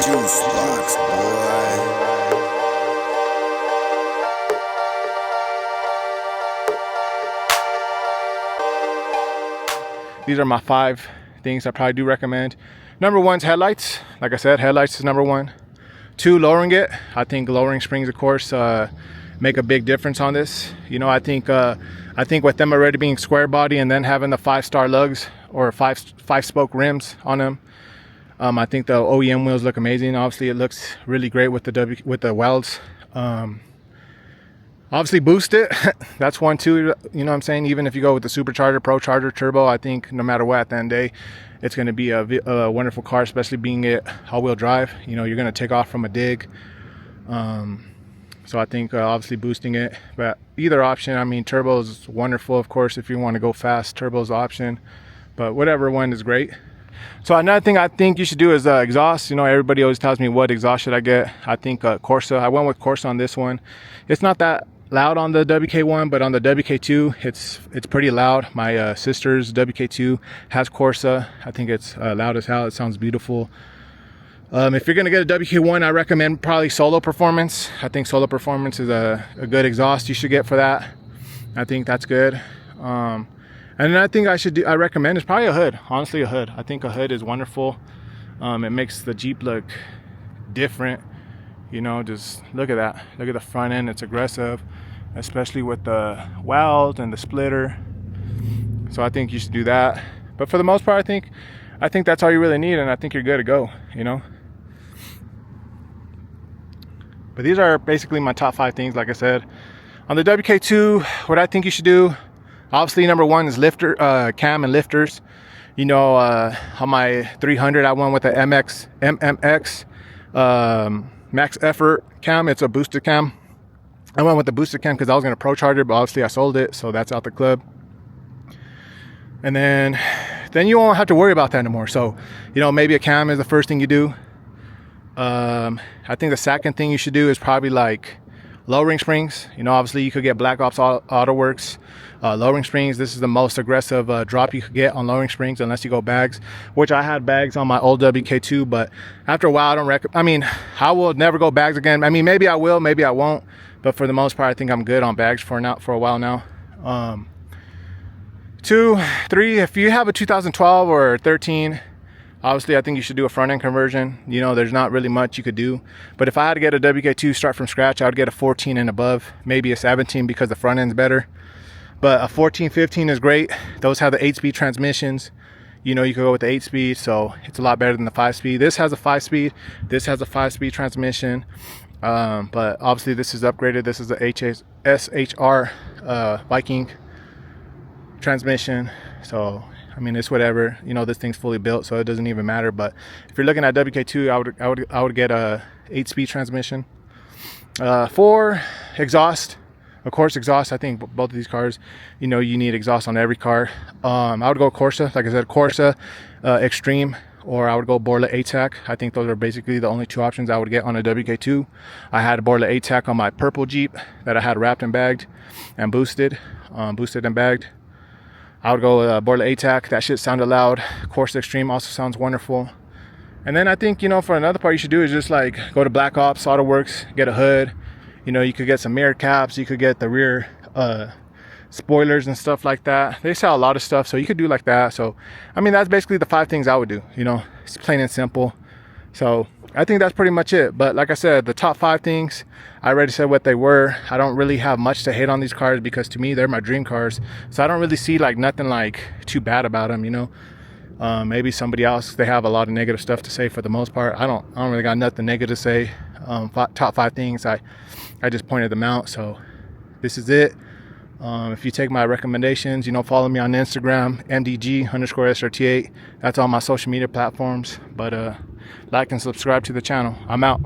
Juice box, boy. These are my 5 things I probably do recommend. Number 1 is headlights. Like I said, headlights is number 1. 2, lowering it. I think lowering springs, of course, make a big difference on this. You know, I think with them already being square body and then having the 5-star lugs or 5-spoke rims on them, I think the OEM wheels look amazing. Obviously, it looks really great with the welds. Obviously, boost it. That's one too. You know what I'm saying? Even if you go with the supercharger, pro charger, turbo, I think no matter what, at the end of the day, it's going to be a wonderful car, especially being it all-wheel drive. You know, you're going to take off from a dig. So I think obviously boosting it. But either option, I mean, turbo is wonderful, of course, if you want to go fast. Turbo is the option. But whatever one is great. So another thing I think you should do is exhaust. You know, everybody always tells me what exhaust should I get. I think Corsa. I went with Corsa on this one. It's not that loud on the WK1, but on the WK2 it's pretty loud. My sister's WK2 has Corsa. I think it's loud as hell. It sounds beautiful. If you're gonna get a WK1, I recommend probably Solo Performance. I think Solo Performance is a good exhaust you should get for that. I think that's good. And then I think I recommend is probably a hood. Honestly, a hood. I think a hood is wonderful. It makes the Jeep look different. You know, just look at that. Look at the front end. It's aggressive, especially with the weld and the splitter. So I think you should do that. But for the most part, I think that's all you really need, and I think you're good to go, you know. But these are basically my top 5 things, like I said. On the WK2, what I think you should do, obviously number 1 is lifter, cam and lifters. You know, on my 300, I went with the MMX max effort cam. It's a boosted cam. I went with the boosted cam because I was going to pro charger, but obviously I sold it, so that's out the club. And then you won't have to worry about that anymore. So, you know, maybe a cam is the first thing you do. I think the second thing you should do is probably like lowering springs. You know, obviously you could get Black Ops Auto Works lowering springs. This is the most aggressive drop you could get on lowering springs, unless you go bags, which I had bags on my old WK2, but after a while I will never go bags again. I mean, maybe I will, maybe I won't, but for the most part I think I'm good on bags for a while now. 2, 3, if you have a 2012 or 13, obviously I think you should do a front end conversion. You know, there's not really much you could do, but if I had to get a WK2 start from scratch, I would get a 14 and above, maybe a 17, because the front end's better. But a 14, 15 is great. Those have the 8-speed transmissions. You know, you could go with the 8-speed, so it's a lot better than the 5-speed. This has a 5-speed. This has a 5-speed transmission. But obviously this is upgraded. This is the SHR Viking transmission. So, I mean, it's whatever. You know, this thing's fully built, so it doesn't even matter. But if you're looking at WK2, I would get a 8-speed transmission. 4, exhaust. Of course, exhaust. I think both of these cars, you know, you need exhaust on every car. I would go Corsa, like I said, Corsa Extreme, or I would go Borla ATAC. I think those are basically the only 2 options I would get on a WK2. I had a Borla ATAC on my purple Jeep that I had wrapped and bagged and boosted and bagged. I would go Borla ATAC. That shit sounded loud. Corsa Extreme also sounds wonderful. And then I think, you know, for another part you should do is just like go to Black Ops Auto Works, get a hood. You know, you could get some mirror caps, you could get the rear spoilers and stuff like that. They sell a lot of stuff, so you could do like that. So, I mean, that's basically the 5 things I would do. You know, it's plain and simple. So, I think that's pretty much it. But like I said, the top 5 things, I already said what they were. I don't really have much to hate on these cars because to me, they're my dream cars. So, I don't really see like nothing like too bad about them, you know. Maybe somebody else, they have a lot of negative stuff to say. For the most part, I don't really got nothing negative to say. Top 5 things, I just pointed them out. So this is it. If you take my recommendations, you know, follow me on Instagram, MDG_SRT8. That's all my social media platforms. But like and subscribe to the channel. I'm out.